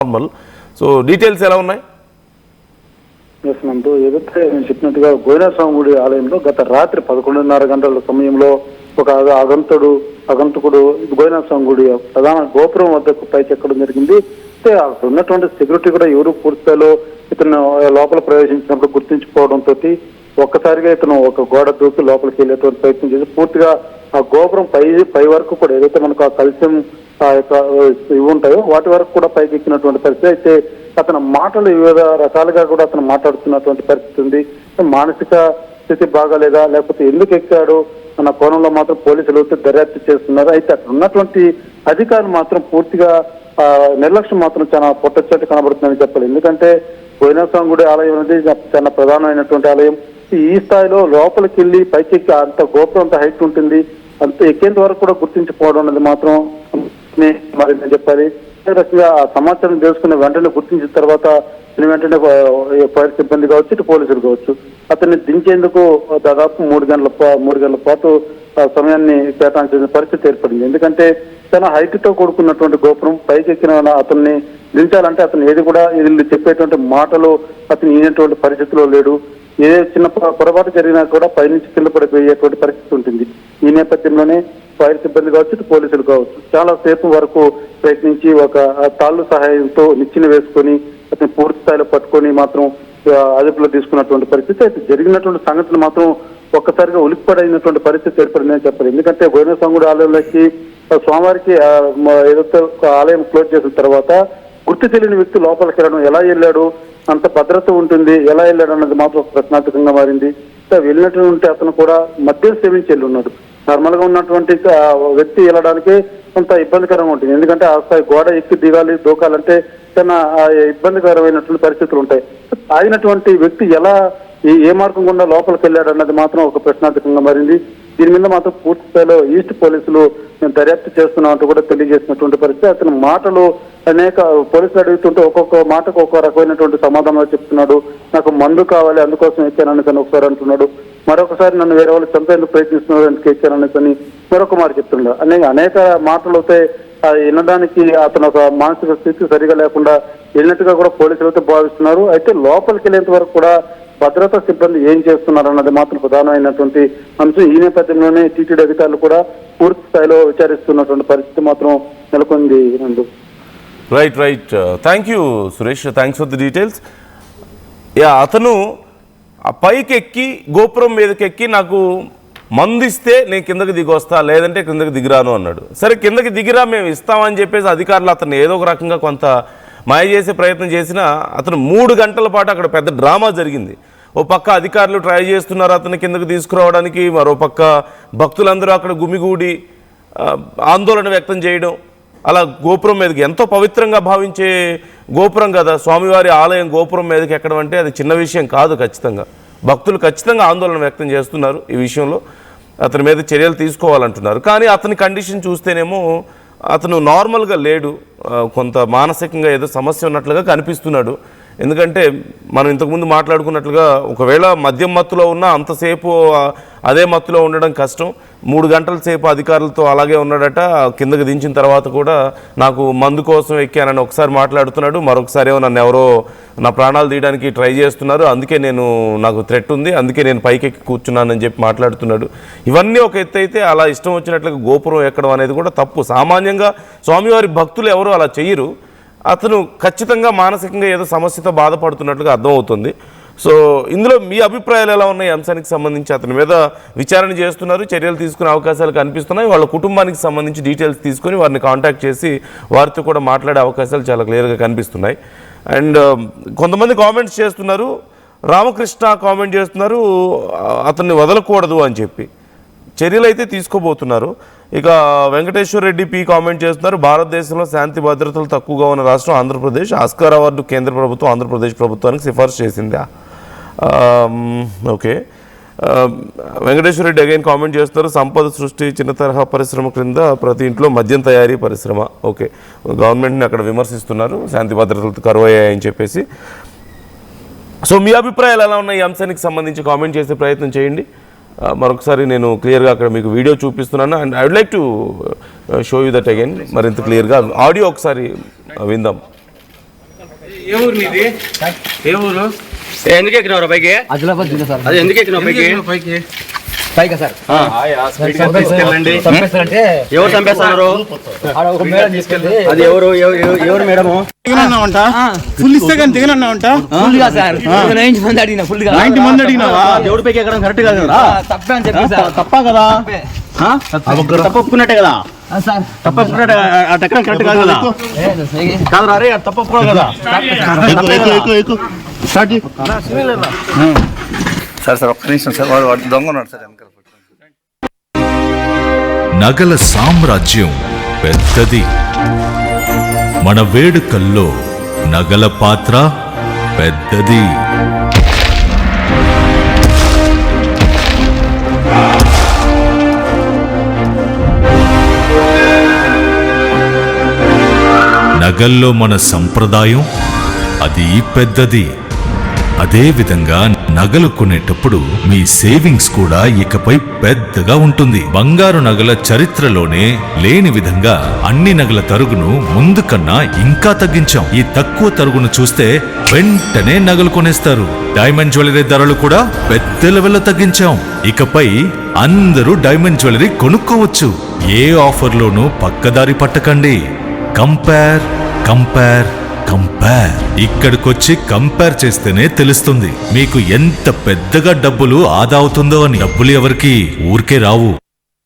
Normal. So details ఎలా ఉన్నాయి? నందు, ఏదైతే నేను చెప్పినట్టుగా గోవిందస్వామి గుడి ఆలయంలో గత రాత్రి 11:30 గంటల సమయంలో ఒక అగంతకుడు గోవిందస్వామి గుడి ప్రధాన గోపురం వద్దకు పైకెక్కడం జరిగింది. అయితే అక్కడ ఉన్నటువంటి సెక్యూరిటీ కూడా ఎవరు పూర్తిస్థాయిలో ఇతను లోపల ప్రవేశించినప్పుడు గుర్తించుకోవడంతో ఒక్కసారిగా ఇతను ఒక గోడ దూకి లోపలికి వెళ్ళేటువంటి ప్రయత్నం చేసి పూర్తిగా ఆ గోపురం పై వరకు కూడా ఏదైతే మనకు ఆ కల్స్యం ఇవి ఉంటాయో వాటి వరకు కూడా పైకి ఎక్కినటువంటి పరిస్థితి. అయితే అతని మాటలు వివిధ రకాలుగా కూడా అతను మాట్లాడుతున్నటువంటి పరిస్థితి ఉంది. మానసిక స్థితి బాగాలేదా లేకపోతే ఎందుకు ఎక్కాడు అన్న కోణంలో మాత్రం పోలీసులు దర్యాప్తు చేస్తున్నారు. అయితే అక్కడ ఉన్నటువంటి అధికారులు మాత్రం పూర్తిగా నిర్లక్ష్యం మాత్రం చాలా పొట్టొచ్చట్టు కనబడుతుందని చెప్పాలి. ఎందుకంటే గోవిందస్వామి గుడి ఆలయం అనేది చాలా ప్రధానమైనటువంటి ఆలయం. ఈ స్థాయిలో లోపలికి వెళ్ళి పైకి ఎక్కి అంత గోపురం అంత హైట్ ఉంటుంది, అంత ఎక్కేంత వరకు కూడా గుర్తించిపోవడం అనేది మాత్రం మరి నేను చెప్పాలి. అదే రకంగా ఆ సమాచారం తెలుసుకున్న వెంటనే గుర్తించిన తర్వాత వెంటనే ఫైర్ సిబ్బంది కావచ్చు, ఇటు పోలీసులు కావచ్చు అతన్ని దించేందుకు దాదాపు 3 గంటల పాటు సమయాన్ని కేటాయించిన పరిస్థితి ఏర్పడింది. ఎందుకంటే చాలా హైట్ తో కూడుకున్నటువంటి గోపురం పైకి ఎక్కిన అతన్ని దించాలంటే అతను ఏది కూడా వీళ్ళు చెప్పేటువంటి మాటలు అతను ఈనటువంటి పరిస్థితిలో లేడు. ఏ చిన్న పొరపాటు జరిగినా కూడా పైనుంచి కింద పడిపోయేటువంటి పరిస్థితి ఉంటుంది. ఈ నేపథ్యంలోనే ఫైర్ సిబ్బంది కావచ్చు, పోలీసులు కావచ్చు చాలా సేపు వరకు ప్రయత్నించి ఒక తాళ్ళు సహాయంతో నిచ్చెన వేసుకొని అతను పూర్తి స్థాయిలో పట్టుకొని మాత్రం అదుపులో తీసుకున్నటువంటి పరిస్థితి. అయితే జరిగినటువంటి సంఘటన మాత్రం ఒక్కసారిగా ఉలిక్కిపడైనటువంటి పరిస్థితి ఏర్పడిందని చెప్పాలి. ఎందుకంటే గోవిందస్వామి గుడి ఆలయంలోకి సోమవారికి ఏదైతే ఆలయం క్లోజ్ చేసిన తర్వాత గుర్తు తెలియని వ్యక్తి లోపలికి వెళ్ళడం, ఎలా వెళ్ళాడు, అంత భద్రత ఉంటుంది, ఎలా వెళ్ళాడు అన్నది మాత్రం ప్రశ్నార్థకంగా మారింది. వెళ్ళినటువంటి అతను కూడా మద్యం సేవించి వెళ్ళి ఉన్నాడు. నార్మల్ గా ఉన్నటువంటి వ్యక్తి వెళ్ళడానికి కొంత ఇబ్బందికరంగా ఉంటుంది. ఎందుకంటే ఆ స్థాయి గోడ ఎక్కి దిగాలి దూకాలంటే చాలా ఇబ్బందికరమైనటువంటి పరిస్థితులు ఉంటాయి. ఆగినటువంటి వ్యక్తి ఎలా ఏ మార్గం గుండా లోపలికి వెళ్ళాడు అన్నది మాత్రం ఒక ప్రశ్నార్థకంగా మారింది. దీని మీద మాత్రం పూర్తి స్థాయిలో ఈస్ట్ పోలీసులు దర్యాప్తు చేస్తున్నామంటూ కూడా తెలియజేసినటువంటి పరిస్థితి. అతని మాటలు అనేక పోలీసులు అడుగుతుంటే ఒక్కొక్క మాటకు ఒక్కొక్క రకమైనటువంటి సమాధానాలు చెప్తున్నాడు. నాకు మందు కావాలి అందుకోసం ఎక్కానని తను ఒకసారి అంటున్నాడు, మరొకసారి నన్ను వేరే వాళ్ళు చంపేందుకు ప్రయత్నిస్తున్నారు అందుకు ఎక్కానని తని మరొక మాట చెప్తున్నాడు. అనేక మాటలు అవుతాయి. వినడానికి అతను ఒక మానసిక స్థితి సరిగా లేకుండా వెళ్ళినట్టుగా కూడా పోలీసులతో భావిస్తున్నారు. అయితే లోపలికి వెళ్ళేంత వరకు కూడా భద్రతా సిబ్బంది ఏం చేస్తున్నారు అన్నది మాత్రం ప్రధానమైనటువంటి అంశం. ఈ నేపథ్యంలోనే టీటీడీ అధికారులు కూడా పూర్తి స్థాయిలో విచారిస్తున్నటువంటి పరిస్థితి మాత్రం నెలకొంది. నందు, right. Thank you Suresh, thanks for the details. అతను ఆ పైకి ఎక్కి గోపురం మీదకి ఎక్కి నాకు మందిస్తే నేను కిందకి దిగొస్తా, లేదంటే కిందకి దిగిరాను అన్నాడు. సరే కిందకి దిగిరా మేము ఇస్తామని చెప్పేసి అధికారులు అతను ఏదో ఒక రకంగా కొంత మాయ చేసే ప్రయత్నం చేసినా అతను 3 గంటల పాటు అక్కడ పెద్ద డ్రామా జరిగింది. ఓ పక్క అధికారులు ట్రై చేస్తున్నారు అతను కిందకు తీసుకురావడానికి, మరో పక్క భక్తులందరూ అక్కడ గుమిగూడి ఆందోళన వ్యక్తం చేయడం. అలా గోపురం మీదకి ఎంతో పవిత్రంగా భావించే గోపురం కదా స్వామివారి ఆలయం గోపురం మీదకి ఎక్కడం అంటే అది చిన్న విషయం కాదు. ఖచ్చితంగా భక్తులు ఖచ్చితంగా ఆందోళన వ్యక్తం చేస్తున్నారు. ఈ విషయంలో అతని మీద చర్యలు తీసుకోవాలంటున్నారు. కానీ అతని కండిషన్ చూస్తేనేమో అతను నార్మల్గా లేడు, కొంత మానసికంగా ఏదో సమస్య ఉన్నట్లుగా కనిపిస్తున్నాడు. ఎందుకంటే మనం ఇంతకుముందు మాట్లాడుకున్నట్లుగా ఒకవేళ మద్యం మత్తులో ఉన్నా అంతసేపు అదే మత్తులో ఉండడం కష్టం. 3 గంటల సేపు అధికారులతో అలాగే ఉన్నాడట. కిందకి దించిన తర్వాత కూడా నాకు మందు కోసం ఎక్కానని ఒకసారి మాట్లాడుతున్నాడు, మరొకసారి ఏమో నన్ను ఎవరో నా ప్రాణాలు తీయడానికి ట్రై చేస్తున్నారు, అందుకే నాకు థ్రెట్ ఉంది, అందుకే నేను పైకెక్కి కూర్చున్నానని చెప్పి మాట్లాడుతున్నాడు. ఇవన్నీ ఒక ఎత్తు అయితే అలా ఇష్టం వచ్చినట్లుగా గోపురం ఎక్కడం అనేది కూడా తప్పు. సామాన్యంగా స్వామివారి భక్తులు ఎవరు అలా చెయ్యరు. అతను ఖచ్చితంగా మానసికంగా ఏదో సమస్యతో బాధపడుతున్నట్లుగా అర్థమవుతుంది. సో ఇందులో మీ అభిప్రాయాలు ఎలా ఉన్నాయి? అంశానికి సంబంధించి అతని మీద విచారణ చేస్తున్నారు, చర్యలు తీసుకునే అవకాశాలు కనిపిస్తున్నాయి. వాళ్ళ కుటుంబానికి సంబంధించి డీటెయిల్స్ తీసుకొని వారిని కాంటాక్ట్ చేసి వారితో కూడా మాట్లాడే అవకాశాలు చాలా క్లియర్గా కనిపిస్తున్నాయి. అండ్ కొంతమంది కామెంట్స్ చేస్తున్నారు. రామకృష్ణ కామెంట్ చేస్తున్నారు అతన్ని వదలకూడదు అని చెప్పి, చర్యలు అయితే తీసుకోబోతున్నారు. ఇక వెంకటేశ్వర రెడ్డి పి కామెంట్ చేస్తున్నారు, భారతదేశంలో శాంతి భద్రతలు తక్కువగా ఉన్న రాష్ట్రం ఆంధ్రప్రదేశ్, ఆస్కార్ అవార్డు కేంద్ర ప్రభుత్వం ఆంధ్రప్రదేశ్ ప్రభుత్వానికి సిఫార్సు చేసిందా? Okay. Venkateswara Reddy again comment చేస్తున్నారు, సంపద సృష్టి చిన్న తరహా పరిశ్రమ క్రింద ప్రతి ఇంట్లో మద్యం తయారీ పరిశ్రమ. ఓకే, గవర్నమెంట్ని అక్కడ విమర్శిస్తున్నారు శాంతి భద్రతలు కరువయ్యాయని చెప్పేసి. సో మీ అభిప్రాయాలు ఎలా ఉన్నాయి? ఈ అంశానికి సంబంధించి కామెంట్ చేసే ప్రయత్నం చేయండి. మరొకసారి నేను క్లియర్గా అక్కడ మీకు వీడియో చూపిస్తున్నాను. And I would like to show you that again మరింత క్లియర్గా. ఆడియో ఒకసారి విందాం. ఏ ఊరు నీది? ఏ ఊరు? ఎందుకు ఎక్కినవరా పైకి? ఆదిలాబాద్ జిల్లా సార్. అది ఎందుకు ఎక్కినావు పైకి? పైకా సార్? తీసుకెళ్ళండి. చంపేస్తారంటే ఎవరు చంపేస్తున్నారు? ఆడ ఒక మేడం తీసుకెళ్ళి అది ఎవరు మేడము? ఫుల్ ఇస్తే కానీ దిగనన్నావంట. ఫుల్ గా సార్ 90 మంది అడిగిన ఫుల్ గా 90 మంది అడిగినావా? దేవుడి పైకి ఎక్కడం కరెక్ట్ కాదు కదా? తప్పే అని చెప్పి సార్. తప్ప కదా? తప్పు ఒప్పుకున్నట్టే కదా? సార్ తప్పు ఒప్పుకున్నట్టే అటు ఎక్కడం కరెక్ట్ కాదు కదా? కాదురా రే, అది తప్పు ఒప్పుకోవాలి కదా? సార్ ఒక్క నిమిషం సార్, వాడు దొంగ ఉన్నాడు సార్ వెనకాల. నగల సామ్రాజ్యం పెద్దది. మన వేడుకల్లో నగల పాత్ర పెద్దది. నగల్లో మన సంప్రదాయం అది పెద్దది. అదే విధంగా నగలు కొనేటప్పుడు మీ సేవింగ్స్ కూడా ఇకపై పెద్దగా ఉంటుంది. బంగారు నగల చరిత్రలోనే లేని విధంగా అన్ని నగల తరుగును ముందు కన్నా ఇంకా తగ్గించాం. ఈ తక్కువ తరుగును చూస్తే వెంటనే నగలు కొనేస్తారు. డైమండ్ జ్యువెలరీ ధరలు కూడా పెద్ద లెవెల్లో తగ్గించాం. ఇకపై అందరూ డైమండ్ జ్యువెలరీ కొనుక్కోవచ్చు. ఏ ఆఫర్లోనూ పక్కదారి పట్టకండి. Compare compare compare. ఇక్కడికొచ్చి కంపేర్ చేస్తేనే తెలుస్తుంది మీకు ఎంత పెద్దగా డబ్బులు ఆదా అవుతుందో అని. డబ్బులు ఎవరికి ఊరికే రావు.